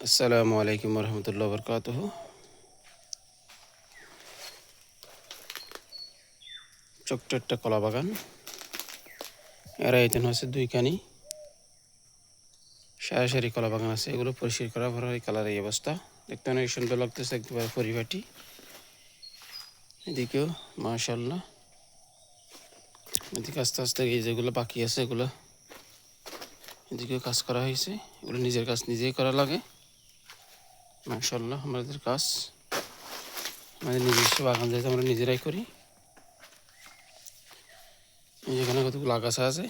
আসসালামু আলাইকুম রহমতুল্লাহ বরকাতুহ। ছোট্ট একটা কলা বাগান, এরা এখানে হচ্ছে দুইখানি সারি সারি কলা বাগান আছে। এগুলো পরিষ্কার করা পর এই কালার এই অবস্থা, দেখতে অনেক সুন্দর লাগতেছে, একেবারে পরিপাটি। এদিকেও মাশাআল্লাহ, এদিকে আস্তে আস্তে এই যেগুলো বাকি আছে এগুলো এদিকেও কাজ করা হয়েছে। এগুলো নিজের কাজ নিজেই করা লাগে। মাশাআল্লাহ, আমাদের কাজ আমাদের নিজস্ব বাগান যেহেতু আমরা নিজেরাই করি। যেখানে কতগুলো আগাছা আছে,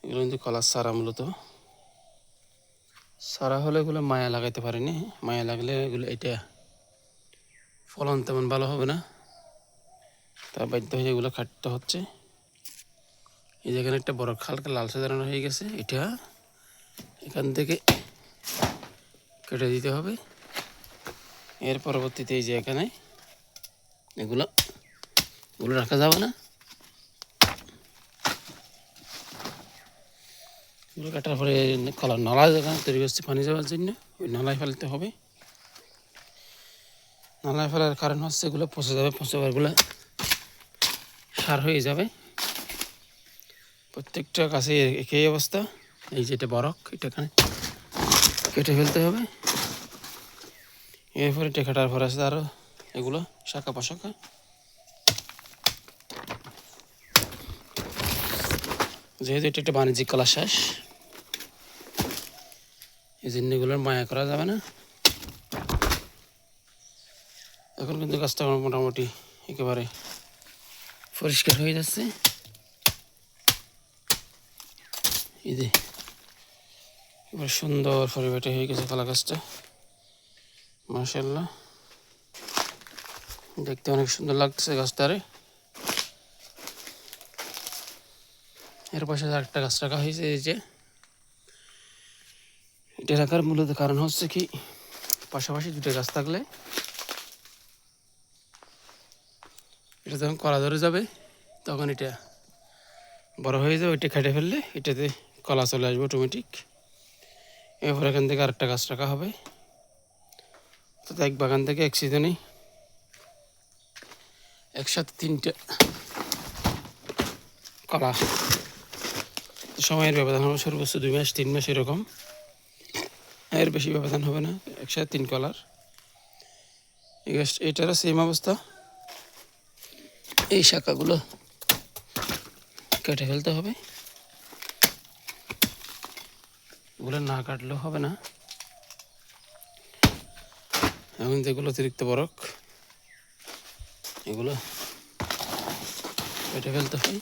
এগুলো কিন্তু কলার চারা, মূলত চারা হলে এগুলো মায়া লাগাইতে পারিনি। মায়া লাগলে এগুলো এটা ফলন তেমন ভালো হবে না, তা বাধ্য হয়ে এগুলো কাটতে হচ্ছে। এই যেখানে একটা বড় হালকা লালচে দাঁড়ানো হয়ে গেছে, এটা এখান থেকে কেটে দিতে হবে। এর পরবর্তীতে এই যে এখানে এগুলো রাখা যাবে না, এগুলো কাটার পরে কলার নালা যেখানে তৈরি করছে পানি যাওয়ার জন্য, ওই নালায় ফেলতে হবে। নালায় ফেলার কারণ হচ্ছে এগুলো পচে যাবে, পচেবারগুলো সার হয়ে যাবে। প্রত্যেকটা গাছে একই অবস্থা। এই যেটা বরক, এটা এখানে কেটে ফেলতে হবে। এরপরে এটা কাটার পর আছে আরও এগুলো শাখা পোশাখা। যেহেতু এটা একটা বাণিজ্যিক কলা চাষ, এই জন্য এগুলোর মায়া করা যাবে না। এখন কিন্তু গাছটা মোটামুটি একেবারে পরিষ্কার হয়ে যাচ্ছে। এই যে এবার সুন্দর পরিবেটে হয়ে গেছে কলা গাছটা, মাশাআল্লাহ, দেখতে অনেক সুন্দর লাগছে গাছটারে। এর পাশে আরেকটা গাছ রাখা হয়েছে। এই যে এটা রাখার মূলত কারণ হচ্ছে কি, পাশাপাশি দুটো গাছ থাকলে এটা যখন কলা ধরে যাবে তখন এটা বড় হয়ে যাবে, ওইটা কেটে ফেললে এটাতে কলা চলে আসবে অটোমেটিক। এরপর এখান থেকে আরেকটা গাছ রাখা হবে, তাতে এক বাগান থেকে এক সিজনেই একসাথে 3টে কলা। সময়ের ব্যবধান হবে সর্বোচ্চ 2 মাস 3 মাস, এরকম, এর বেশি ব্যবধান হবে না। একসাথে 3 কলার এই গাছ, এটারও সেম অবস্থা। এই শাখাগুলো কেটে ফেলতে হবে, এগুলো না কাটলেও হবে না। এখন যেগুলো অতিরিক্ত বরক, এগুলো কেটে ফেলতে হয়।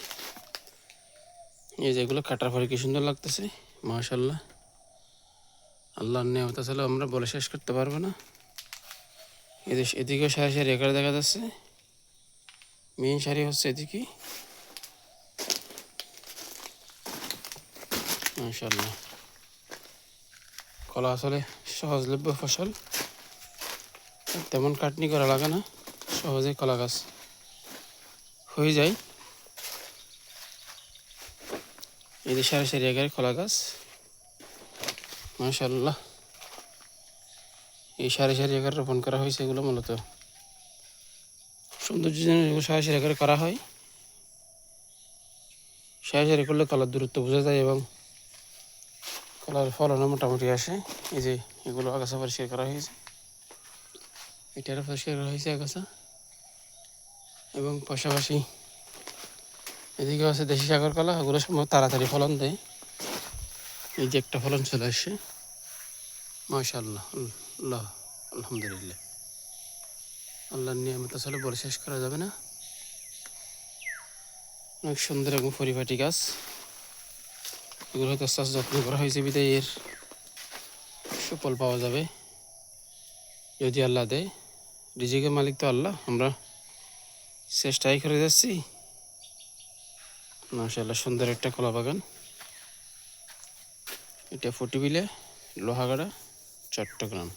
এই যেগুলো কাটার পরে কি সুন্দর লাগতেছে, মাশাআল্লাহ। আল্লাহর নিয়ামত আসলে আমরা বলে শেষ করতে পারবো না। এদিকেও সারি সারি একার দেখা যাচ্ছে, মেইন সারি হচ্ছে এদিকে, মাশাআল্লাহ। কলা আসলে সহজলভ্য ফসল, তেমন কাটনি করা লাগে না, সহজে কলা গাছ হয়ে যায়। এই যে সারি সারি একের কলা গাছ, মাশাআল্লাহ। এই সারি সারি একের রোপণ করা হয়েছে, এগুলো মূলত সৌন্দর্যের জন্য এগুলো সারি সারি একের করা হয়। সারি সারি করলে কলার দূরত্ব বোঝা যায় এবং কলার ফলনও মোটামুটি আসে। এই যে এগুলো আগাছা পরিষ্কার করা হয়েছে, এটারও পরিষ্কার করা হয়েছে আগাছা, এবং পাশাপাশি এদিকে আছে দেশি সাগর কলা, ওগুলো সময় তাড়াতাড়ি ফলন দেয়। এই যে একটা ফলন চলে আসছে, মাশাআল্লাহ, আল্লাহ, আলহামদুলিল্লাহ। আল্লাহর নিয়ামত আসলে বলে শেষ করা যাবে না। অনেক সুন্দর এবং পরিপাটি গাছ, এগুলো হয়তো আস্তে আস্তে যত্ন করা হয়েছে বিদায় এর সুফল পাওয়া যাবে যদি আল্লাহ দেয়। রিজিকের মালিক তো আল্লাহ, আমরা চেষ্টাই করে যাচ্ছি। মাশাআল্লাহ, সুন্দর একটা কলা বাগান। এটা ফটিবিলে, লোহাগাড়া, চট্টগ্রাম।